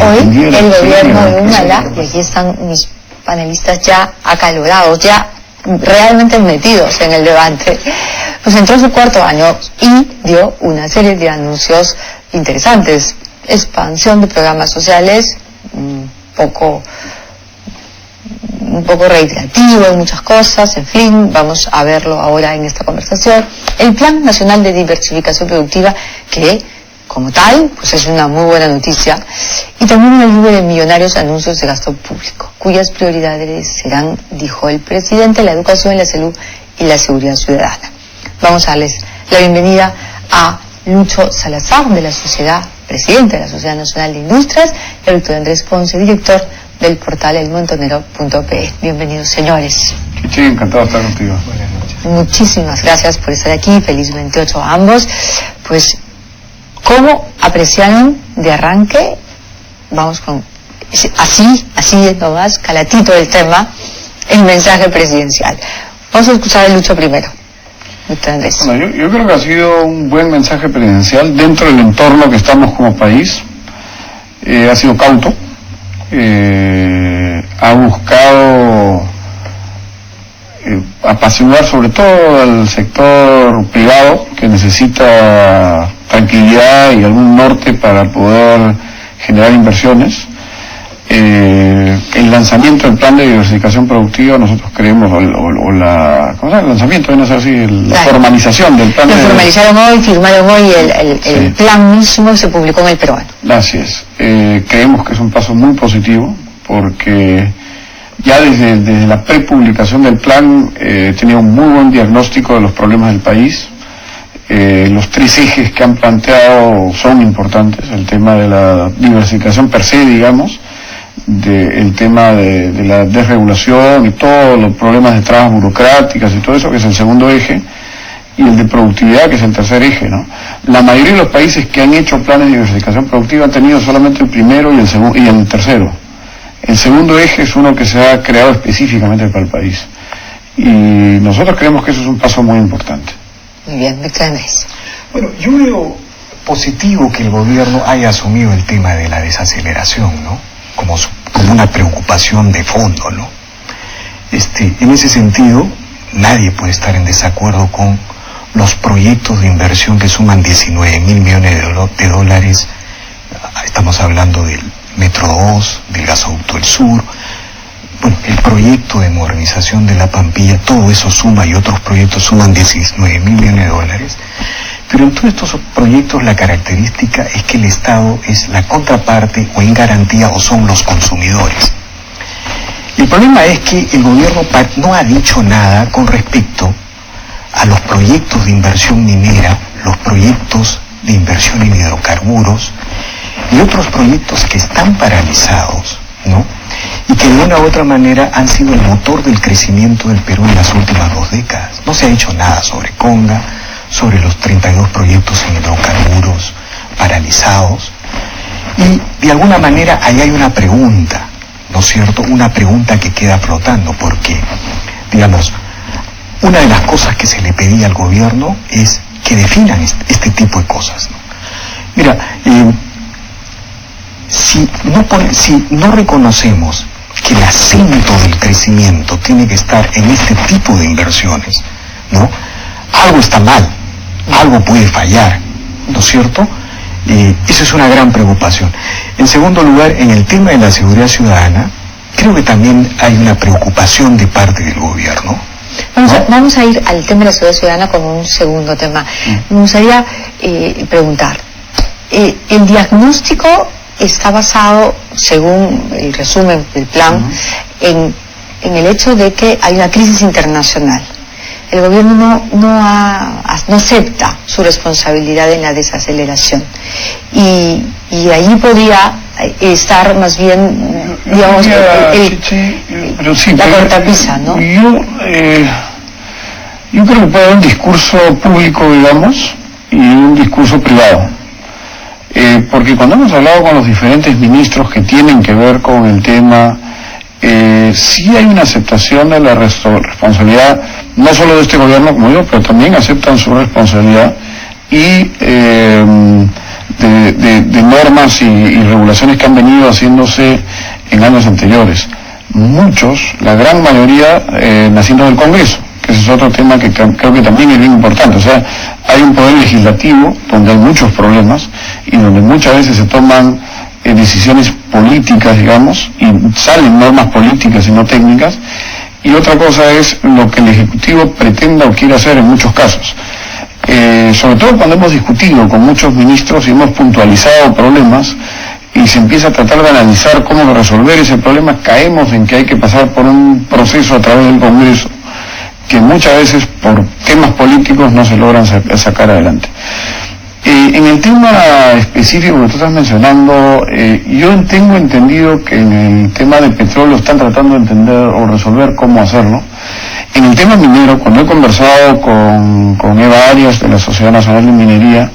Hoy el gobierno de Humala, y aquí están mis panelistas ya acalorados, ya realmente metidos en el debate, pues entró su cuarto año y dio una serie de anuncios interesantes. Expansión de programas sociales, un poco reiterativo en muchas cosas, en fin, vamos a verlo ahora en esta conversación. El Plan Nacional de Diversificación Productiva, que como tal, pues es una muy buena noticia, y también una lluvia de millonarios anuncios de gasto público, cuyas prioridades serán, dijo el presidente, la educación, la salud y la seguridad ciudadana. Vamos a darles la bienvenida a Lucho Salazar, de la Sociedad, presidente de la Sociedad Nacional de Industrias, y al doctor Andrés Ponce, director del portal elmontonero.pe. Bienvenidos, señores. Sí, encantado de estar contigo. Buenas noches. Muchísimas gracias por estar aquí, feliz 28 a ambos. Pues, ¿cómo apreciaron de arranque? Vamos con, así nomás, calatito del tema, el mensaje presidencial. Vamos a escuchar a Lucho primero. Doctor Andrés. Bueno, yo creo que ha sido un buen mensaje presidencial dentro del entorno que estamos como país. Ha sido cauto. Ha buscado apaciguar sobre todo al sector privado, que necesita tranquilidad y algún norte para poder generar inversiones. El lanzamiento del plan de diversificación productiva, nosotros creemos, el lanzamiento, no sé si la formalización del plan. Lo formalizaron hoy, firmaron hoy el plan mismo, se publicó en el peruano. Así es. Creemos que es un paso muy positivo, porque ya desde la prepublicación del plan tenía un muy buen diagnóstico de los problemas del país. Los tres ejes que han planteado son importantes: el tema de la diversificación per se, digamos, el tema de la desregulación y todos los problemas de trabas burocráticas y todo eso, que es el segundo eje, y el de productividad, que es el tercer eje, ¿no? La mayoría de los países que han hecho planes de diversificación productiva han tenido solamente el primero y el tercero. El segundo eje es uno que se ha creado específicamente para el país, y nosotros creemos que eso es un paso muy importante. Muy bien, doctor Andrés. Bueno, yo veo positivo que el gobierno haya asumido el tema de la desaceleración, ¿no? Como una preocupación de fondo, ¿no? En ese sentido, nadie puede estar en desacuerdo con los proyectos de inversión que suman 19.000 millones de dólares. Estamos hablando del Metro 2, del Gasoducto del Sur, bueno, el proyecto de modernización de La Pampilla, todo eso suma, y otros proyectos suman 19.000 millones de dólares. Pero en todos estos proyectos la característica es que el Estado es la contraparte, o en garantía, o son los consumidores. El problema es que el gobierno no ha dicho nada con respecto a los proyectos de inversión minera, los proyectos de inversión en hidrocarburos y otros proyectos que están paralizados, ¿no? Y que de una u otra manera han sido el motor del crecimiento del Perú en las últimas 2 décadas. No se ha dicho nada sobre Conga, sobre los 32 proyectos en hidrocarburos paralizados, y de alguna manera ahí hay una pregunta, ¿no es cierto? Una pregunta que queda flotando, porque, digamos, una de las cosas que se le pedía al gobierno es que definan este tipo de cosas, ¿no? Mira, si no reconocemos que el acento del crecimiento tiene que estar en este tipo de inversiones, ¿no? Algo está mal, algo puede fallar, ¿no es cierto? Eso es una gran preocupación. En segundo lugar, en el tema de la seguridad ciudadana, creo que también hay una preocupación de parte del gobierno. Vamos a ir al tema de la seguridad ciudadana como un segundo tema. Me gustaría preguntar, el diagnóstico está basado, según el resumen del plan, en el hecho de que hay una crisis internacional. El gobierno no acepta su responsabilidad en la desaceleración, y ahí podría estar más bien, digamos, la cortapisa, ¿no? Yo creo que puede haber un discurso público, digamos, y un discurso privado, porque cuando hemos hablado con los diferentes ministros que tienen que ver con el tema, sí hay una aceptación de la responsabilidad, no solo de este gobierno, como digo, pero también aceptan su responsabilidad, y de normas y regulaciones que han venido haciéndose en años anteriores. Muchos, la gran mayoría, naciendo del Congreso, que ese es otro tema que creo que también es bien importante. O sea, hay un poder legislativo donde hay muchos problemas y donde muchas veces se toman decisiones políticas, digamos, y salen normas políticas y no técnicas. Y otra cosa es lo que el Ejecutivo pretenda o quiera hacer en muchos casos. Sobre todo cuando hemos discutido con muchos ministros y hemos puntualizado problemas y se empieza a tratar de analizar cómo resolver ese problema, caemos en que hay que pasar por un proceso a través del Congreso que muchas veces por temas políticos no se logran sacar adelante. En el tema específico que tú estás mencionando, yo tengo entendido que en el tema de petróleo están tratando de entender o resolver cómo hacerlo. En el tema minero, cuando he conversado con Eva Arias de la Sociedad Nacional de Minería,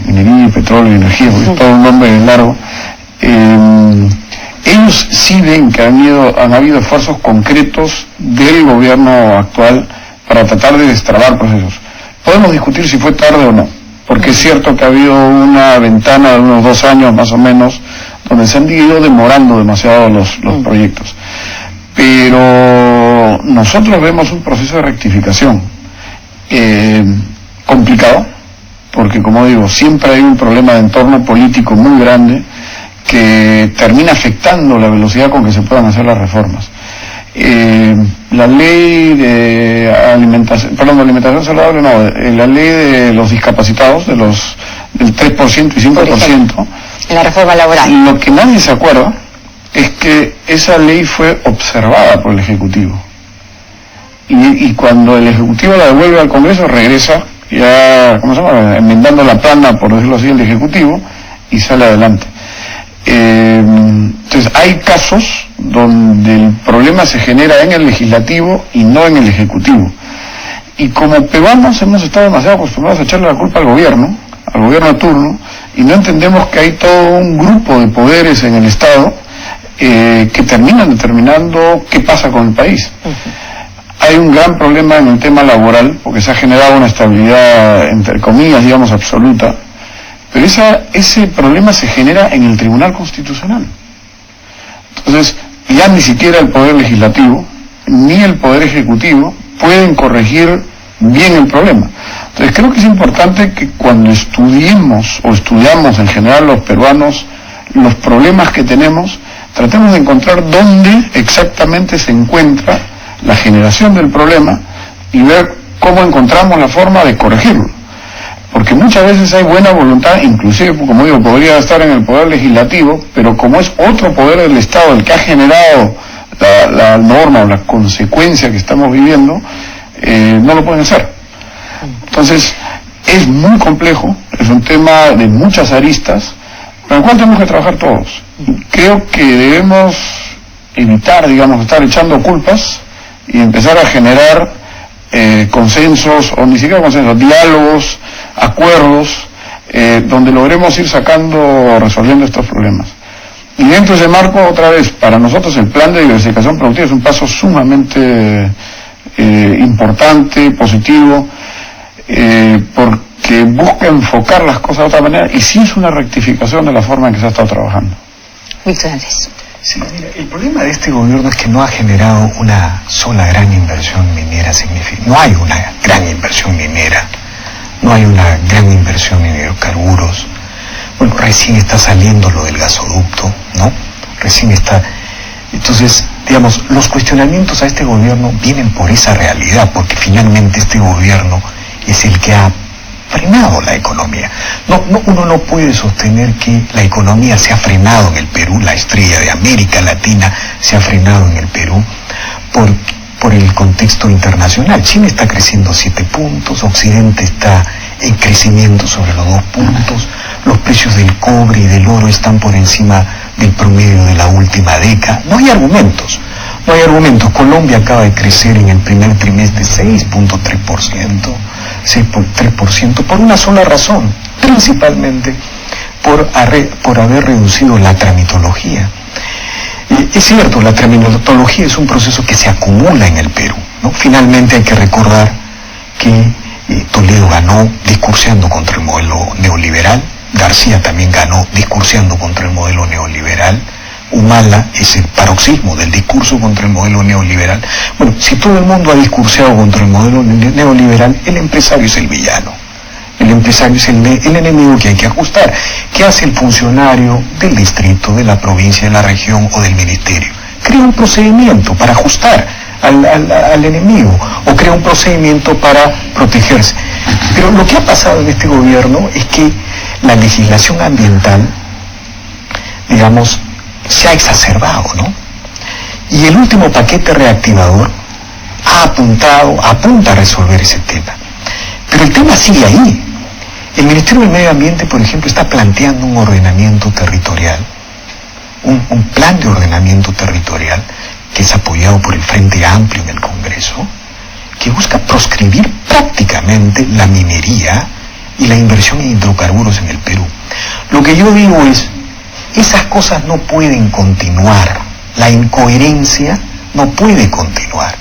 Minería y Petróleo y Energía, porque es todo un nombre largo, ellos sí ven que han habido esfuerzos concretos del gobierno actual para tratar de destrabar procesos. Podemos discutir si fue tarde o no, porque es cierto que ha habido una ventana de unos 2 años más o menos, donde se han ido demorando demasiado los proyectos. Pero nosotros vemos un proceso de rectificación complicado, porque como digo, siempre hay un problema de entorno político muy grande que termina afectando la velocidad con que se puedan hacer las reformas. La ley de alimentación saludable, la ley de los discapacitados, del 3% y 5%. La reforma laboral. Lo que nadie se acuerda es que esa ley fue observada por el Ejecutivo. Y cuando el Ejecutivo la devuelve al Congreso, regresa ya, enmendando la plana, por decirlo así, el Ejecutivo, y sale adelante. Entonces hay casos donde el problema se genera en el legislativo y no en el ejecutivo. Y como peruanos hemos estado demasiado acostumbrados a echarle la culpa al gobierno de turno, y no entendemos que hay todo un grupo de poderes en el Estado que terminan determinando qué pasa con el país. Hay un gran problema en el tema laboral, porque se ha generado una estabilidad, entre comillas, digamos, absoluta. Pero ese problema se genera en el Tribunal Constitucional. Entonces, ya ni siquiera el Poder Legislativo, ni el Poder Ejecutivo pueden corregir bien el problema. Entonces, creo que es importante que cuando estudiamos en general los peruanos los problemas que tenemos, tratemos de encontrar dónde exactamente se encuentra la generación del problema y ver cómo encontramos la forma de corregirlo. Porque muchas veces hay buena voluntad, inclusive, como digo, podría estar en el Poder Legislativo, pero como es otro poder del Estado el que ha generado la norma o la consecuencia que estamos viviendo, no lo pueden hacer. Entonces, es muy complejo, es un tema de muchas aristas, pero en el cual tenemos que trabajar todos. Creo que debemos evitar, digamos, estar echando culpas y empezar a generar consensos, o ni siquiera consensos, diálogos, acuerdos, donde logremos ir resolviendo estos problemas. Y dentro de ese marco, otra vez, para nosotros el plan de diversificación productiva es un paso sumamente importante, positivo, porque busca enfocar las cosas de otra manera, y sí es una rectificación de la forma en que se ha estado trabajando. Víctor Andrés. Sí, mira, el problema de este gobierno es que no ha generado una sola gran inversión minera significativa. No hay una gran inversión minera, no hay una gran inversión en hidrocarburos. Bueno, recién está saliendo lo del gasoducto, ¿no? Recién está. Entonces, digamos, los cuestionamientos a este gobierno vienen por esa realidad, porque finalmente este gobierno es el que ha frenado la economía. Uno no puede sostener que la economía se ha frenado en el Perú, la estrella de América Latina se ha frenado en el Perú por el contexto internacional. China está creciendo 7 puntos, Occidente está en crecimiento sobre los 2 puntos, los precios del cobre y del oro están por encima del promedio de la última década. No hay argumentos. Colombia acaba de crecer en el primer trimestre 6.3%, por una sola razón, principalmente por haber reducido la tramitología. Es cierto, la tramitología es un proceso que se acumula en el Perú, ¿no? Finalmente hay que recordar que Toledo ganó discurseando contra el modelo neoliberal, García también ganó discursiando contra el modelo neoliberal. Humala es el paroxismo del discurso contra el modelo neoliberal. Bueno, si todo el mundo ha discursiado contra el modelo neoliberal, el empresario es el villano. El empresario es el enemigo que hay que ajustar. ¿Qué hace el funcionario del distrito, de la provincia, de la región o del ministerio? Crea un procedimiento para ajustar al enemigo, o crea un procedimiento para protegerse. Pero lo que ha pasado en este gobierno es que la legislación ambiental, digamos, se ha exacerbado, ¿no? Y el último paquete reactivador apunta a resolver ese tema. Pero el tema sigue ahí. El Ministerio del Medio Ambiente, por ejemplo, está planteando un ordenamiento territorial, un plan de ordenamiento territorial que es apoyado por el Frente Amplio en el Congreso, que busca proscribir prácticamente la minería y la inversión en hidrocarburos en el Perú. Lo que yo digo es, esas cosas no pueden continuar, la incoherencia no puede continuar.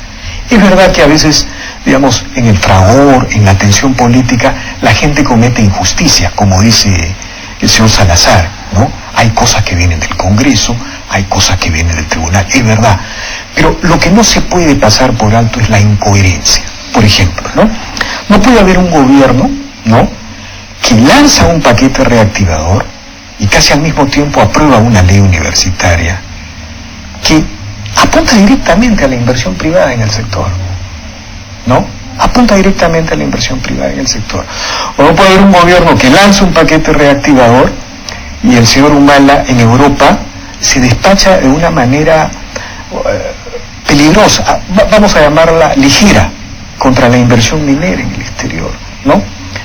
Es verdad que a veces, digamos, en el fragor, en la tensión política, la gente comete injusticia, como dice el señor Salazar, ¿no? Hay cosas que vienen del Congreso, hay cosas que vienen del Tribunal, es verdad. Pero lo que no se puede pasar por alto es la incoherencia. Por ejemplo, ¿no? No puede haber un gobierno, ¿no?, que lanza un paquete reactivador y casi al mismo tiempo aprueba una ley universitaria que apunta directamente a la inversión privada en el sector, ¿no? Apunta directamente a la inversión privada en el sector. O no puede haber un gobierno que lanza un paquete reactivador y el señor Humala en Europa se despacha de una manera peligrosa, vamos a llamarla ligera, contra la inversión minera en el exterior, ¿no?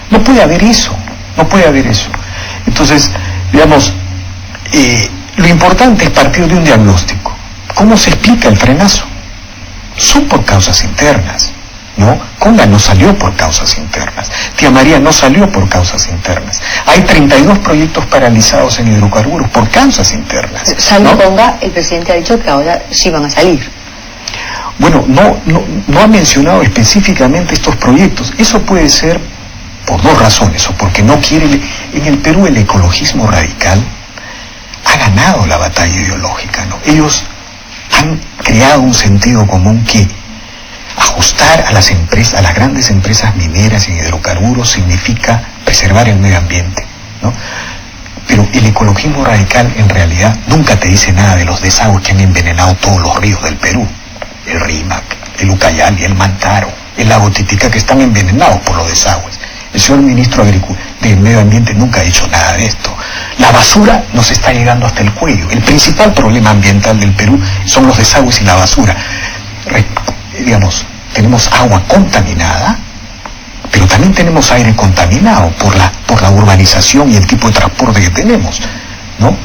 No puede haber eso, no puede haber eso. Entonces, digamos, lo importante es partir de un diagnóstico. ¿Cómo se explica el frenazo? Son por causas internas, ¿no? Conga no salió por causas internas, Tía María no salió por causas internas. Hay 32 proyectos paralizados en hidrocarburos por causas internas. Salvo Conga, el presidente ha dicho que ahora sí van a salir. Bueno, no ha mencionado específicamente estos proyectos. Eso puede ser por dos razones, o porque no quiere. En el Perú el ecologismo radical ha ganado la batalla ideológica, ¿no? Ellos han creado un sentido común que ajustar a las empresas, a las grandes empresas mineras y hidrocarburos significa preservar el medio ambiente, ¿no? Pero el ecologismo radical en realidad nunca te dice nada de los desagües que han envenenado todos los ríos del Perú. El Rímac, el Ucayali, el Mantaro, el lago Titicaca, que están envenenados por los desagües. El señor ministro del Medio Ambiente nunca ha dicho nada de esto. La basura nos está llegando hasta el cuello. El principal problema ambiental del Perú son los desagües y la basura. Digamos, tenemos agua contaminada, pero también tenemos aire contaminado por la urbanización y el tipo de transporte que tenemos, ¿no?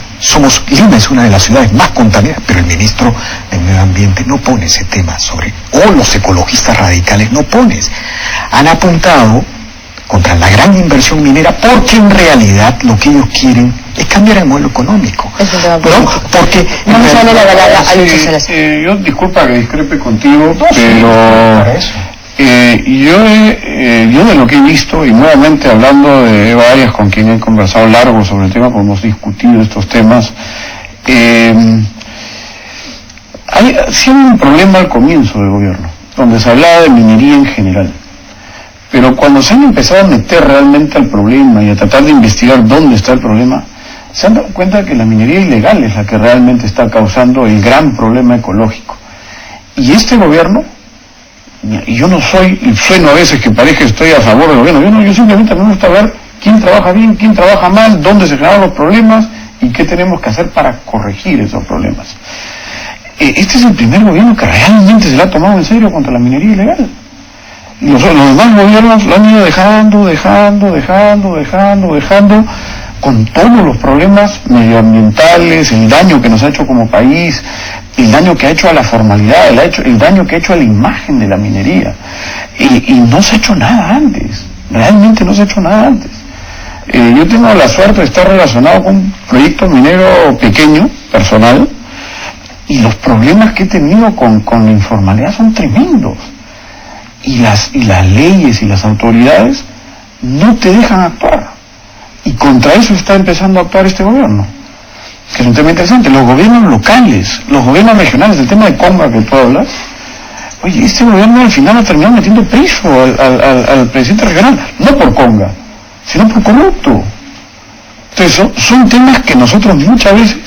Lima es una de las ciudades más contaminadas, pero el ministro del Medio Ambiente no pone ese tema o los ecologistas radicales no ponen. Han apuntado contra la gran inversión minera porque en realidad lo que ellos quieren es cambiar el modelo económico. ¿No? Porque vamos a darle la palabra a Lucho Salazar. Yo disculpa que discrepe contigo, pero para eso. Yo de lo que he visto, y nuevamente hablando de Eva Arias, con quien he conversado largo sobre el tema, porque hemos discutido estos temas, hay un problema al comienzo del gobierno, donde se hablaba de minería en general. Pero cuando se han empezado a meter realmente al problema y a tratar de investigar dónde está el problema, se han dado cuenta que la minería ilegal es la que realmente está causando el gran problema ecológico. Y este gobierno, y yo no sueno a veces que parece que estoy a favor del gobierno, yo simplemente me gusta ver quién trabaja bien, quién trabaja mal, dónde se generan los problemas y qué tenemos que hacer para corregir esos problemas. Este es el primer gobierno que realmente se lo ha tomado en serio contra la minería ilegal. Y los demás gobiernos lo han ido dejando, con todos los problemas medioambientales, el daño que nos ha hecho como país, el daño que ha hecho a la formalidad, el daño que ha hecho a la imagen de la minería. Y no se ha hecho nada antes, realmente no se ha hecho nada antes. Yo tengo la suerte de estar relacionado con un proyecto minero pequeño, personal, y los problemas que he tenido con la informalidad son tremendos. Y las leyes y las autoridades no te dejan actuar. Y contra eso está empezando a actuar este gobierno, que es un tema interesante. Los gobiernos locales, los gobiernos regionales, el tema de Conga que tú hablas, oye, este gobierno al final ha terminado metiendo preso al presidente regional, no por Conga, sino por corrupto. Entonces son temas que nosotros muchas veces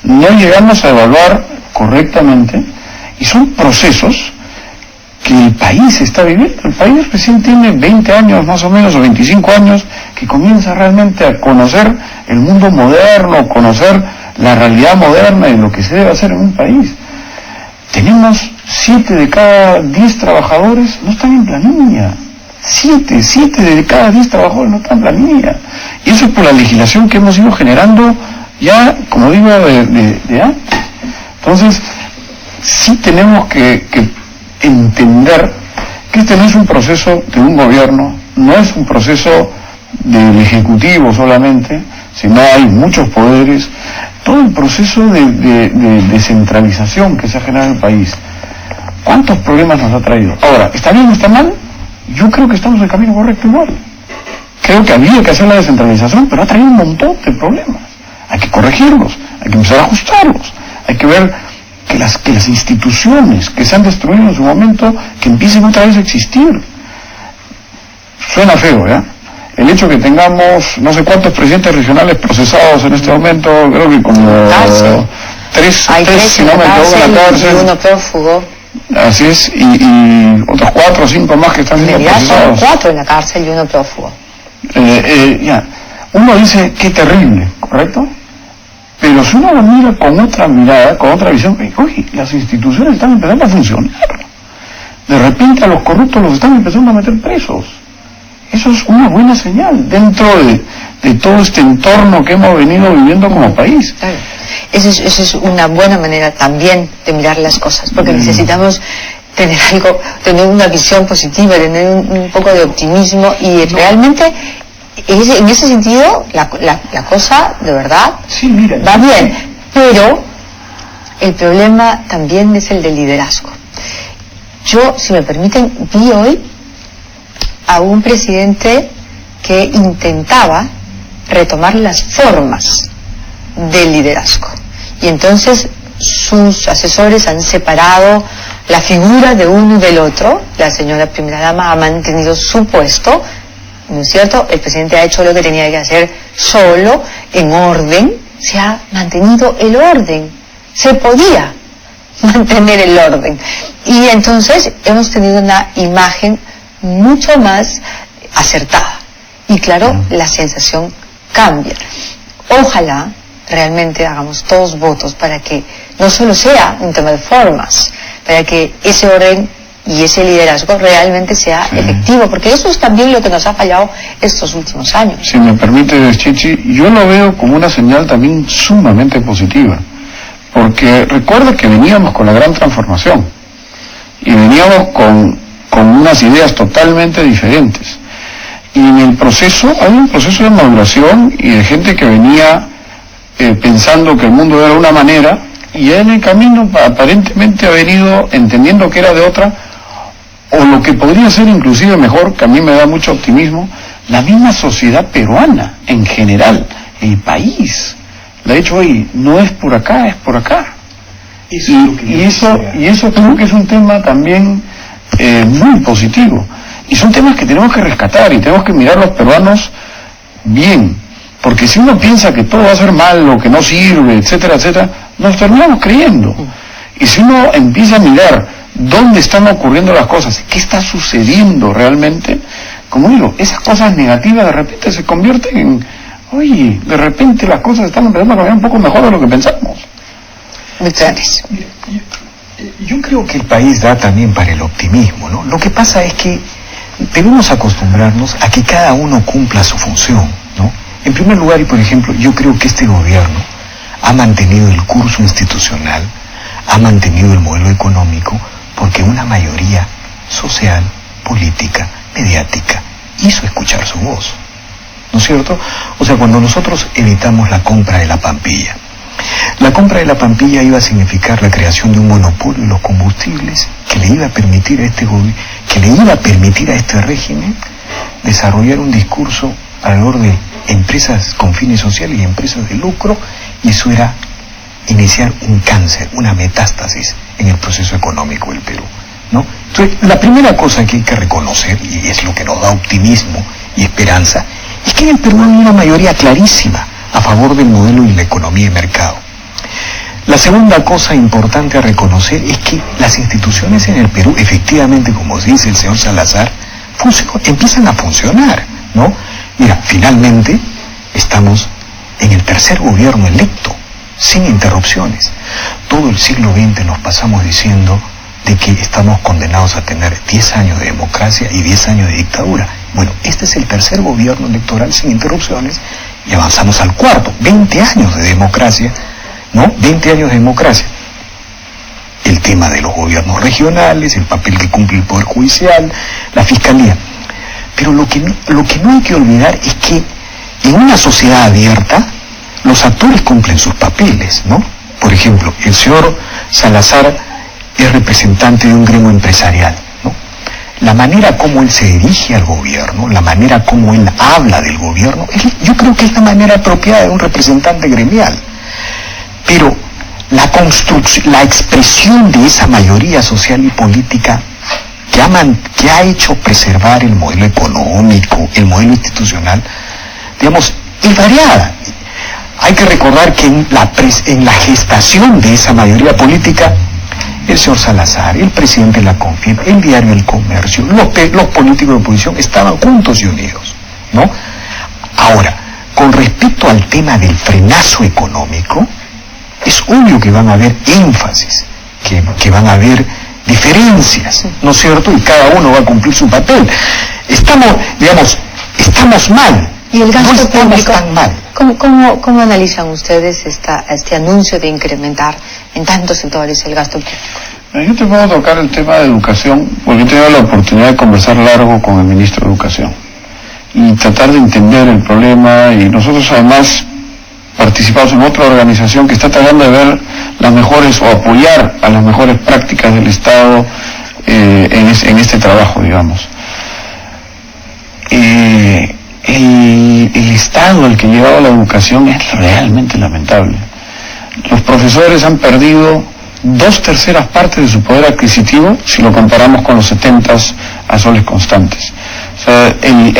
no llegamos a evaluar correctamente, y son procesos que el país está viviendo. El país recién tiene 20 años más o menos, o 25 años, que comienza realmente a conocer el mundo moderno, conocer la realidad moderna y lo que se debe hacer en un país. Tenemos 7 de cada 10 trabajadores no están en planilla. 7 de cada 10 trabajadores no están en planilla. Y eso es por la legislación que hemos ido generando ya, como digo, de antes. Entonces, sí tenemos que entender que este no es un proceso de un gobierno, no es un proceso del Ejecutivo solamente, sino hay muchos poderes, todo el proceso de descentralización que se ha generado en el país. ¿Cuántos problemas nos ha traído? Ahora, ¿está bien o está mal? Yo creo que estamos en el camino correcto igual. Creo que había que hacer la descentralización, pero ha traído un montón de problemas. Hay que corregirlos, hay que empezar a ajustarlos, hay que ver que las instituciones que se han destruido en su momento, que empiecen otra vez a existir. Suena feo, ¿ya? El hecho que tengamos no sé cuántos presidentes regionales procesados en este momento, creo que como tres si no me equivoco, en la cárcel. Y uno prófugo. Así es, y otros 4 o 5 más que están siendo procesados. Son 4 en la cárcel y uno prófugo. Ya, uno dice qué terrible, ¿correcto? Pero si uno lo mira con otra mirada, con otra visión, oye, las instituciones están empezando a funcionar. De repente a los corruptos los están empezando a meter presos. Eso es una buena señal dentro de todo este entorno que hemos venido viviendo como país. Claro. Eso es una buena manera también de mirar las cosas, porque necesitamos tener una visión positiva, tener un poco de optimismo, y realmente en ese sentido la cosa de verdad va bien, pero el problema también es el del liderazgo. Yo, si me permiten, vi hoy a un presidente que intentaba retomar las formas del liderazgo, y entonces sus asesores han separado la figura de uno y del otro. La señora primera dama ha mantenido su puesto, ¿no es cierto? El presidente ha hecho lo que tenía que hacer solo, en orden. Se ha mantenido el orden, se podía mantener el orden, y entonces hemos tenido una imagen mucho más acertada, y claro, la sensación cambia. Ojalá realmente hagamos todos votos para que no solo sea un tema de formas, para que ese orden y ese liderazgo realmente sea efectivo, porque eso es también lo que nos ha fallado estos últimos años. Si me permite, Chichi, yo lo veo como una señal también sumamente positiva, porque recuerda que veníamos con la gran transformación, y veníamos con unas ideas totalmente diferentes, y en el proceso hay un proceso de maduración y de gente que venía pensando que el mundo era de una manera, y en el camino aparentemente ha venido entendiendo que era de otra, o lo que podría ser inclusive mejor, que a mí me da mucho optimismo, la misma sociedad peruana en general, el país. De hecho, hoy no es por acá, es por acá. Y eso creo que es un tema también muy positivo. Y son temas que tenemos que rescatar, y tenemos que mirar los peruanos bien. Porque si uno piensa que todo va a ser malo, que no sirve, etcétera, etcétera, nos terminamos creyendo. Y si uno empieza a mirar dónde están ocurriendo las cosas, qué está sucediendo realmente, como digo, esas cosas negativas de repente se convierten en, oye, de repente las cosas están empezando a cambiar un poco mejor de lo que pensamos. Yo creo que el país da también para el optimismo, ¿no? Lo que pasa es que debemos acostumbrarnos a que cada uno cumpla su función, ¿no? En primer lugar, y por ejemplo, yo creo que este gobierno ha mantenido el curso institucional, ha mantenido el modelo económico, porque una mayoría social, política, mediática, hizo escuchar su voz, ¿no es cierto? O sea, cuando nosotros evitamos la compra de la Pampilla, la compra de la Pampilla iba a significar la creación de un monopolio de los combustibles que le iba a permitir a este régimen desarrollar un discurso alrededor de empresas con fines sociales y empresas de lucro, y eso era iniciar un cáncer, una metástasis en el proceso económico del Perú, ¿no? Entonces, la primera cosa que hay que reconocer, y es lo que nos da optimismo y esperanza, es que en el Perú hay una mayoría clarísima a favor del modelo y la economía de mercado. La segunda cosa importante a reconocer es que las instituciones en el Perú, efectivamente, como dice el señor Salazar, empiezan a funcionar, ¿no? Mira, finalmente estamos en el tercer gobierno electo, sin interrupciones. Todo el siglo XX nos pasamos diciendo de que estamos condenados a tener 10 años de democracia y 10 años de dictadura. Bueno, este es el tercer gobierno electoral sin interrupciones y avanzamos al cuarto, 20 años de democracia, ¿no? 20 años de democracia. El tema de los gobiernos regionales, el papel que cumple el Poder Judicial, la Fiscalía. Pero lo que no hay que olvidar es que en una sociedad abierta, los actores cumplen sus papeles, ¿no? Por ejemplo, el señor Salazar es representante de un gremio empresarial, ¿no? La manera como él se dirige al gobierno, la manera como él habla del gobierno, yo creo que es la manera apropiada de un representante gremial. Pero la expresión de esa mayoría social y política que ha hecho preservar el modelo económico, el modelo institucional, digamos, es variada. Hay que recordar que en la gestación de esa mayoría política, el señor Salazar, el presidente de la CONFIEP, el diario El Comercio, los políticos de oposición estaban juntos y unidos, ¿no? Ahora, con respecto al tema del frenazo económico, es obvio que van a haber énfasis, que van a haber diferencias, ¿no es cierto? Y cada uno va a cumplir su papel. Estamos mal. ¿Y el gasto no estamos público? Tan mal. ¿Cómo analizan ustedes este anuncio de incrementar en tantos sectores el gasto público? Yo te puedo tocar el tema de educación, porque he tenido la oportunidad de conversar largo con el ministro de Educación y tratar de entender el problema, y nosotros además participamos en otra organización que está tratando de ver las mejores o apoyar a las mejores prácticas del Estado en este trabajo, digamos. El estado al que llevaba la educación es realmente lamentable. Los profesores han perdido 2/3 partes de su poder adquisitivo si lo comparamos con los 70s a soles constantes. O sea,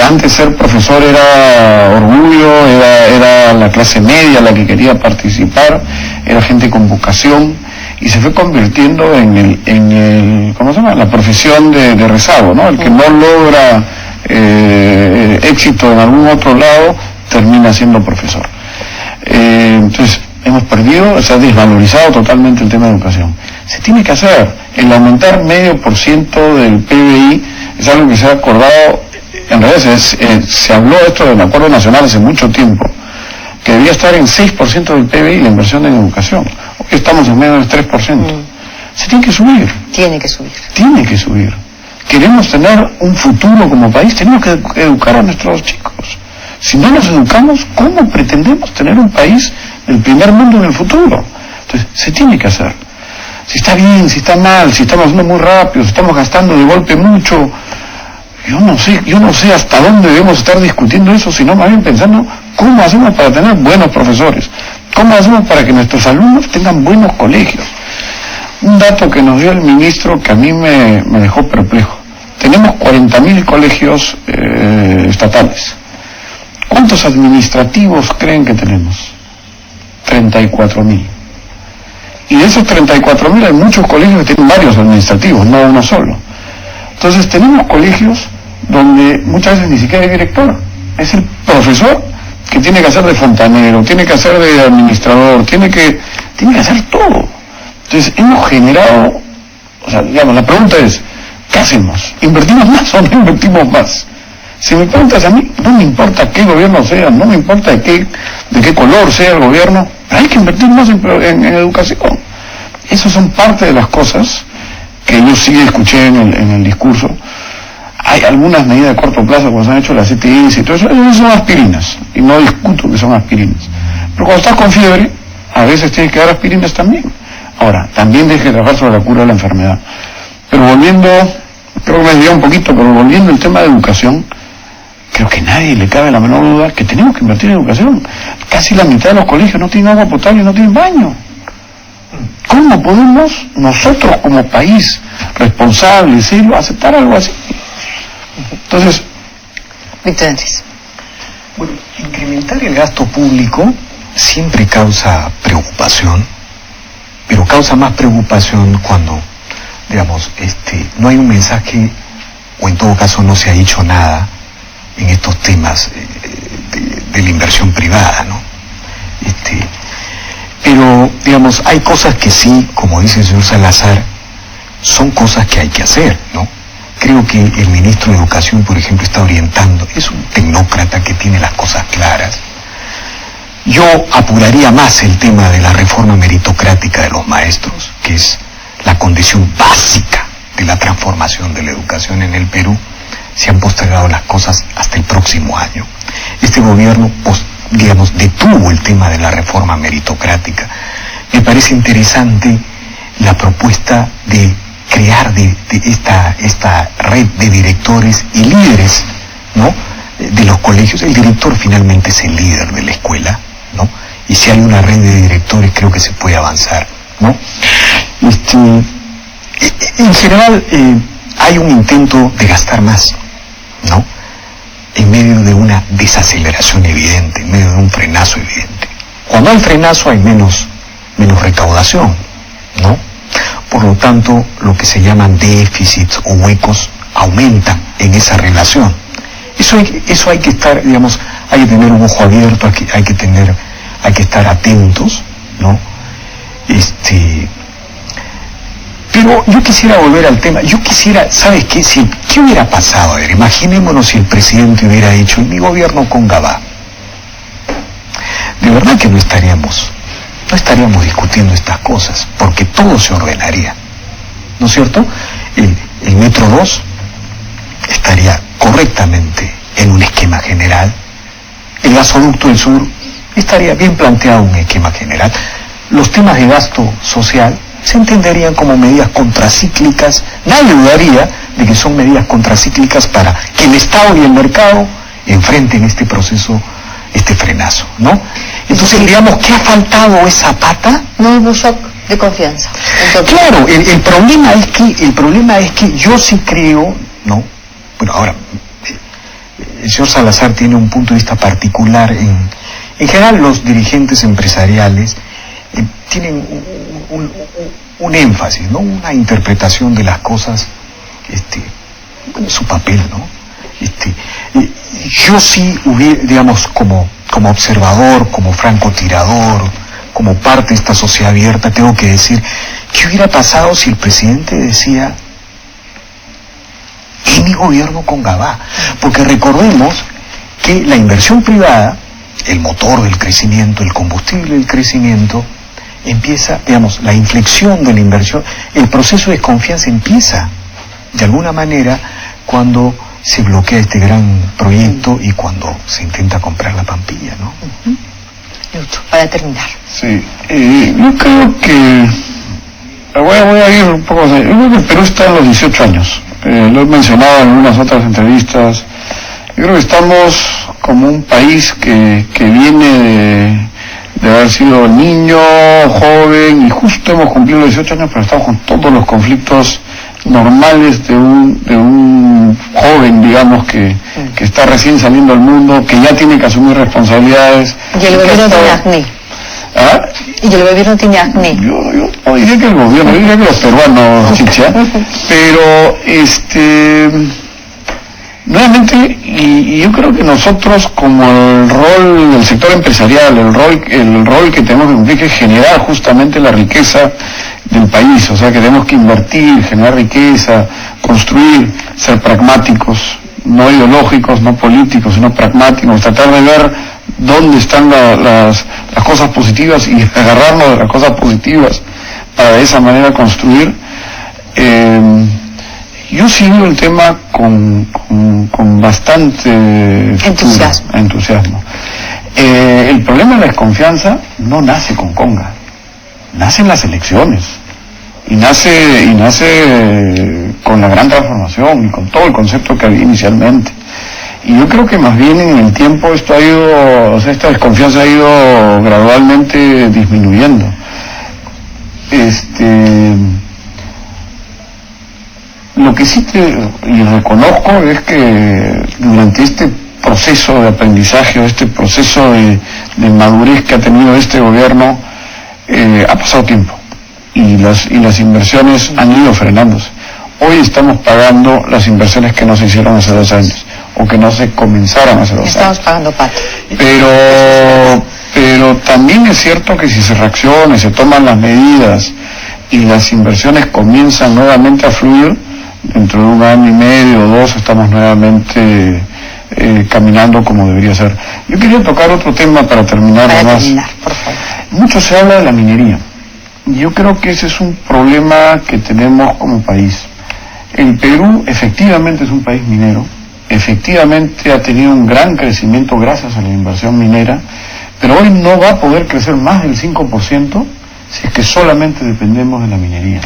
antes ser profesor era orgullo, era la clase media la que quería participar, era gente con vocación, y se fue convirtiendo en ¿cómo se llama? La profesión de rezago, ¿no? El que no logra éxito en algún otro lado termina siendo profesor. Entonces hemos perdido, se ha desvalorizado totalmente el tema de educación. Se tiene que hacer. El aumentar 0,5% del PBI es algo que se ha acordado, en realidad se habló de esto en el Acuerdo Nacional hace mucho tiempo, que debía estar en 6% del PBI la inversión en educación. Hoy estamos en menos del 3%. Se tiene que subir. Tiene que subir. Tiene que subir. Queremos tener un futuro como país, tenemos que educar a nuestros chicos. Si no los educamos, ¿cómo pretendemos tener un país del primer mundo en el futuro? Entonces, se tiene que hacer. Si está bien, si está mal, si estamos haciendo muy rápido, si estamos gastando de golpe mucho, yo no sé hasta dónde debemos estar discutiendo eso, sino más bien pensando cómo hacemos para tener buenos profesores, cómo hacemos para que nuestros alumnos tengan buenos colegios. Un dato que nos dio el ministro que a mí me dejó perplejo. Tenemos 40.000 colegios estatales. ¿Cuántos administrativos creen que tenemos? 34.000. Y de esos 34.000 hay muchos colegios que tienen varios administrativos, no uno solo. Entonces tenemos colegios donde muchas veces ni siquiera hay director. Es el profesor que tiene que hacer de fontanero, tiene que hacer de administrador, tiene que hacer todo. Entonces hemos generado, o sea, digamos, la pregunta es, ¿qué hacemos? ¿Invertimos más o no invertimos más? Si me preguntas a mí, no me importa qué gobierno sea, no me importa de qué color sea el gobierno, pero hay que invertir más en educación. Esas son parte de las cosas que yo sí escuché en el discurso. Hay algunas medidas de corto plazo, cuando se han hecho las CTIs y todo eso, son aspirinas, y no discuto que son aspirinas. Pero cuando estás con fiebre, a veces tienes que dar aspirinas también. Ahora, también tienes que trabajar sobre la cura de la enfermedad. Pero volviendo, creo que me desvié un poquito, pero volviendo al tema de educación, creo que a nadie le cabe la menor duda que tenemos que invertir en educación. Casi la mitad de los colegios no tienen agua potable y no tienen baño. ¿Cómo podemos nosotros como país responsable, serio, aceptar algo así? Entonces, Víctor Andrés. Bueno, incrementar el gasto público siempre causa preocupación, pero causa más preocupación cuando, digamos, no hay un mensaje, o en todo caso no se ha dicho nada en estos temas de la inversión privada, ¿no? Pero, digamos, hay cosas que sí, como dice el señor Salazar, son cosas que hay que hacer, ¿no? Creo que el ministro de Educación, por ejemplo, está orientando, es un tecnócrata que tiene las cosas claras. Yo apuraría más el tema de la reforma meritocrática de los maestros, que es la condición básica de la transformación de la educación en el Perú. Se han postergado las cosas hasta el próximo año. Este gobierno, digamos, detuvo el tema de la reforma meritocrática. Me parece interesante la propuesta de crear de esta red de directores y líderes, ¿no?, de los colegios. El director finalmente es el líder de la escuela, ¿no? Y si hay una red de directores, creo que se puede avanzar, ¿no? En general, hay un intento de gastar más, ¿no?, en medio de una desaceleración evidente, en medio de un frenazo evidente. Cuando hay frenazo hay menos recaudación, ¿no? Por lo tanto, lo que se llaman déficits o huecos aumentan en esa relación. Eso hay que estar, digamos, hay que tener un ojo abierto, hay que estar atentos, ¿no? Pero yo quisiera volver al tema, ¿sabes qué? ¿Qué hubiera pasado? A ver, imaginémonos si el presidente hubiera dicho, mi gobierno con Gabá. De verdad que no estaríamos discutiendo estas cosas, porque todo se ordenaría, ¿no es cierto? El Metro 2 estaría correctamente en un esquema general, el gasoducto del sur estaría bien planteado un esquema general, los temas de gasto social se entenderían como medidas contracíclicas. Nadie dudaría de que son medidas contracíclicas para que el Estado y el mercado enfrenten este proceso, este frenazo, ¿no? Entonces, digamos, ¿qué ha faltado esa pata? No hubo shock de confianza. Entonces, claro, el problema es que yo sí creo, ¿no? Bueno, ahora, el señor Salazar tiene un punto de vista particular. En general, los dirigentes empresariales tienen un énfasis, ¿no?, una interpretación de las cosas, su papel, ¿no? Yo sí hubiera, digamos, como observador, como francotirador, como parte de esta sociedad abierta, tengo que decir, ¿qué hubiera pasado si el presidente decía, es mi gobierno con Gabá? Porque recordemos que la inversión privada, el motor del crecimiento, el combustible del crecimiento, empieza, digamos, la inflexión de la inversión, el proceso de desconfianza empieza, de alguna manera, cuando se bloquea este gran proyecto y cuando se intenta comprar la Pampilla, ¿no? Lucho, para terminar. Sí, yo creo que, voy a ir un poco, yo creo que el Perú está en los 18 años, lo he mencionado en algunas otras entrevistas. Yo creo que estamos como un país que viene de haber sido niño, joven, y justo hemos cumplido los 18 años, pero estamos con todos los conflictos normales de un joven, digamos, que está recién saliendo al mundo, que ya tiene que asumir responsabilidades. Y el gobierno tiene acné. ¿Ah? Y el gobierno tiene acné. Yo no diría que el gobierno, yo diría que los peruanos, Chicha, pero nuevamente, y yo creo que nosotros, como el rol del sector empresarial, el rol que tenemos que cumplir, que es generar justamente la riqueza del país, o sea que tenemos que invertir, generar riqueza, construir, ser pragmáticos, no ideológicos, no políticos, sino pragmáticos, tratar de ver dónde están las cosas positivas y agarrarnos de las cosas positivas para de esa manera construir. Yo sigo el tema con bastante entusiasmo. El problema de la desconfianza no nace con conga, nace en las elecciones y nace con la gran transformación y con todo el concepto que había inicialmente. Y yo creo que más bien en el tiempo esto ha ido, o sea, esta desconfianza ha ido gradualmente disminuyendo. Lo que sí y reconozco es que durante este proceso de aprendizaje, este proceso de madurez que ha tenido este gobierno, ha pasado tiempo y las inversiones han ido frenándose. Hoy estamos pagando las inversiones que no se hicieron hace 2 años o que no se comenzaron hace 2 años. Estamos pagando pato. Pero también es cierto que si se reacciona, se toman las medidas y las inversiones comienzan nuevamente a fluir, dentro de 1 año y medio o 2 estamos nuevamente caminando como debería ser. Yo quería tocar otro tema para terminar. Por favor. Mucho se habla de la minería. Yo creo que ese es un problema que tenemos como país. El Perú efectivamente es un país minero, efectivamente ha tenido un gran crecimiento gracias a la inversión minera, pero hoy no va a poder crecer más del 5% si es que solamente dependemos de la minería.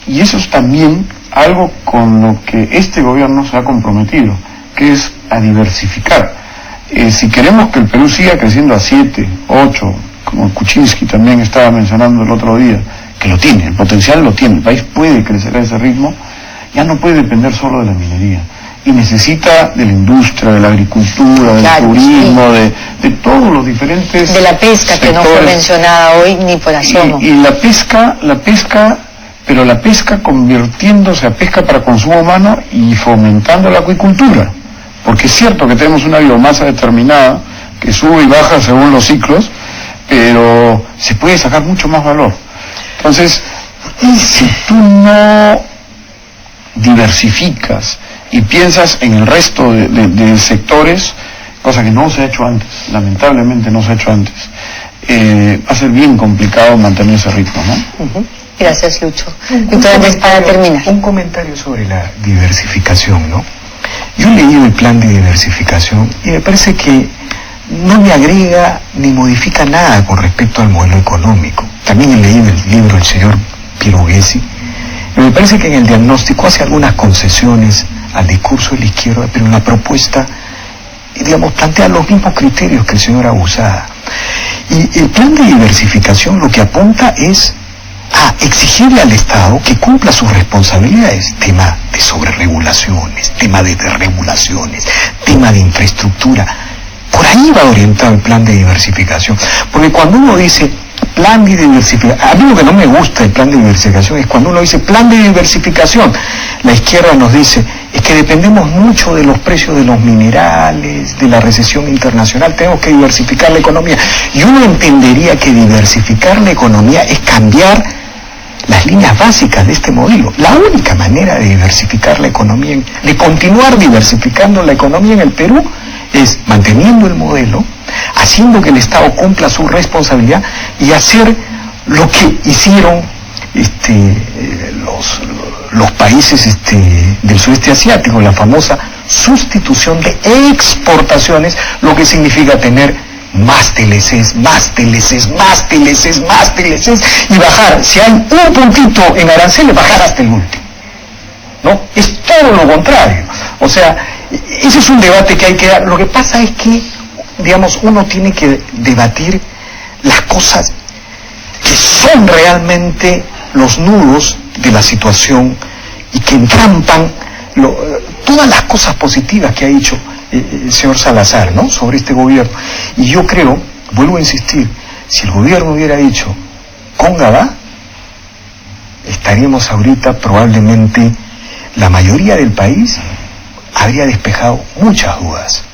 Y eso es también algo con lo que este gobierno se ha comprometido, que es a diversificar. Si queremos que el Perú siga creciendo a 7, 8, como Kuczynski también estaba mencionando el otro día, que lo tiene, el potencial lo tiene, el país puede crecer a ese ritmo, ya no puede depender solo de la minería, y necesita de la industria, de la agricultura, del turismo, de todos los diferentes de la pesca sectores, que no fue mencionada hoy ni por asomo. Y la pesca, pero la pesca convirtiéndose a pesca para consumo humano y fomentando la acuicultura, porque es cierto que tenemos una biomasa determinada que sube y baja según los ciclos, pero se puede sacar mucho más valor. Entonces, si tú no diversificas y piensas en el resto de sectores, cosa que no se ha hecho antes, lamentablemente no se ha hecho antes, va a ser bien complicado mantener ese ritmo, ¿no? Uh-huh. Gracias, Lucho. Entonces, para terminar, un comentario sobre la diversificación, ¿no? Yo he leído el plan de diversificación y me parece que no me agrega ni modifica nada con respecto al modelo económico. También he leído el libro del señor Piero Gessi, y me parece que en el diagnóstico hace algunas concesiones al discurso de la izquierda, pero en la propuesta, digamos, plantea los mismos criterios que el señor Abusada. Y el plan de diversificación lo que apunta es a exigirle al Estado que cumpla sus responsabilidades, tema de sobreregulaciones, tema de desregulaciones, tema de infraestructura. Por ahí va orientado el plan de diversificación, porque cuando uno dice plan de diversificación, a mí lo que no me gusta del plan de diversificación es cuando uno dice plan de diversificación, la izquierda nos dice, es que dependemos mucho de los precios de los minerales, de la recesión internacional, tenemos que diversificar la economía. Y uno entendería que diversificar la economía es cambiar las líneas básicas de este modelo. La única manera de diversificar la economía, de continuar diversificando la economía en el Perú, es manteniendo el modelo, haciendo que el Estado cumpla su responsabilidad y hacer lo que hicieron los países del sudeste asiático, la famosa sustitución de exportaciones, lo que significa tener más TLCs, más TLCs, más TLCs, más TLCs, y bajar, si hay un puntito en aranceles, bajar hasta el último, ¿no? Es todo lo contrario. O sea, ese es un debate que hay que dar. Lo que pasa es que, digamos, uno tiene que debatir las cosas que son realmente los nudos de la situación y que entrampan todas las cosas positivas que ha dicho el señor Salazar, ¿no?, sobre este gobierno. Y yo creo, vuelvo a insistir, si el gobierno hubiera dicho Conga va, estaríamos ahorita probablemente, la mayoría del país habría despejado muchas dudas,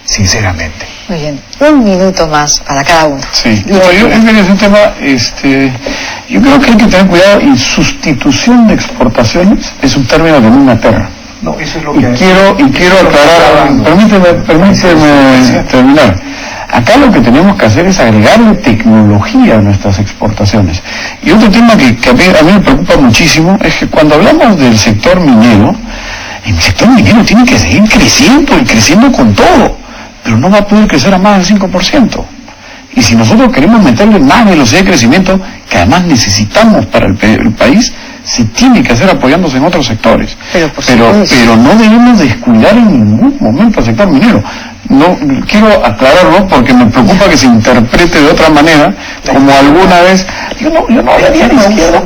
sinceramente. Muy bien, 1 minuto más para cada uno. Sí, es un tema, yo creo que hay que tener cuidado, y sustitución de exportaciones es un término que no me aterra. No, eso es lo que quiero aclarar, permíteme terminar. Acá lo que tenemos que hacer es agregarle tecnología a nuestras exportaciones. Y otro tema que a mí me preocupa muchísimo es que cuando hablamos del sector minero, el sector minero tiene que seguir creciendo y creciendo con todo, pero no va a poder crecer a más del 5%. Y si nosotros queremos meterle más velocidad de crecimiento, que además necesitamos para el país, se tiene que hacer apoyándose en otros sectores. Pero no debemos descuidar en ningún momento al sector minero. No quiero aclararlo porque me preocupa que se interprete de otra manera, como alguna vez. Yo no hablaría de izquierda.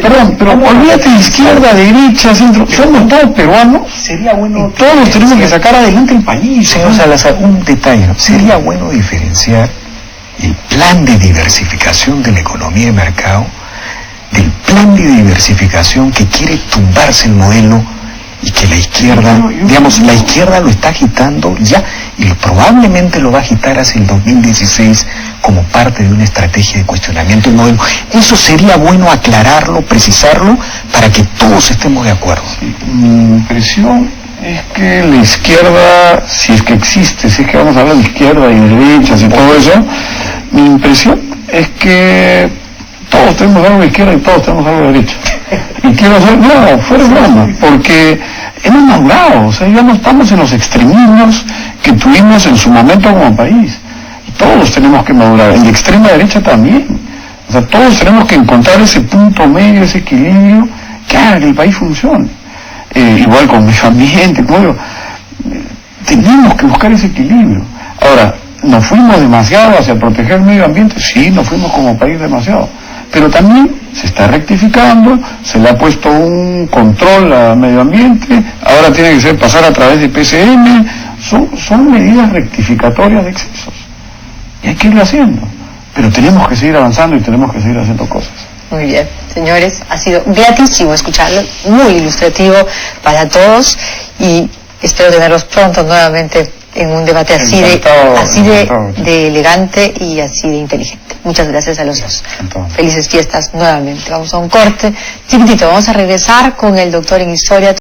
Perdón, pero olvídate de izquierda, derecha, centro. Somos todos peruanos. Sería bueno. Todos tenemos que sacar adelante el país. Señor Salazar, un detalle. Sería bueno diferenciar el plan de diversificación de la economía de mercado del plan de diversificación que quiere tumbarse el modelo y que la izquierda, la izquierda lo está agitando ya y probablemente lo va a agitar hacia el 2016 como parte de una estrategia de cuestionamiento del modelo. Eso sería bueno aclararlo, precisarlo, para que todos estemos de acuerdo. Sí, mi impresión es que la izquierda, si es que existe, si es que vamos a hablar de izquierda y derechas y todo eso, mi impresión es que todos tenemos algo de izquierda y todos tenemos algo de derecha. Y quiero hacer, no, fuera de broma, porque hemos madurado, o sea, ya no estamos en los extremismos que tuvimos en su momento como país. Y todos tenemos que madurar, en la extrema derecha también. O sea, todos tenemos que encontrar ese punto medio, ese equilibrio, que haga que el país funcione. Igual con medio ambiente, tenemos que buscar ese equilibrio. Ahora, ¿nos fuimos demasiado hacia proteger el medio ambiente? Sí, nos fuimos como país demasiado. Pero también se está rectificando, se le ha puesto un control al medio ambiente, ahora tiene que ser pasar a través de PCM, son medidas rectificatorias de excesos. Y hay que irlo haciendo. Pero tenemos que seguir avanzando y tenemos que seguir haciendo cosas. Muy bien, señores, ha sido gratísimo escucharlo, muy ilustrativo para todos y espero tenerlos pronto nuevamente en un debate así de elegante y así de inteligente. Muchas gracias a los dos. Felices fiestas nuevamente. Vamos a un corte chiquitito, vamos a regresar con el doctor en historia.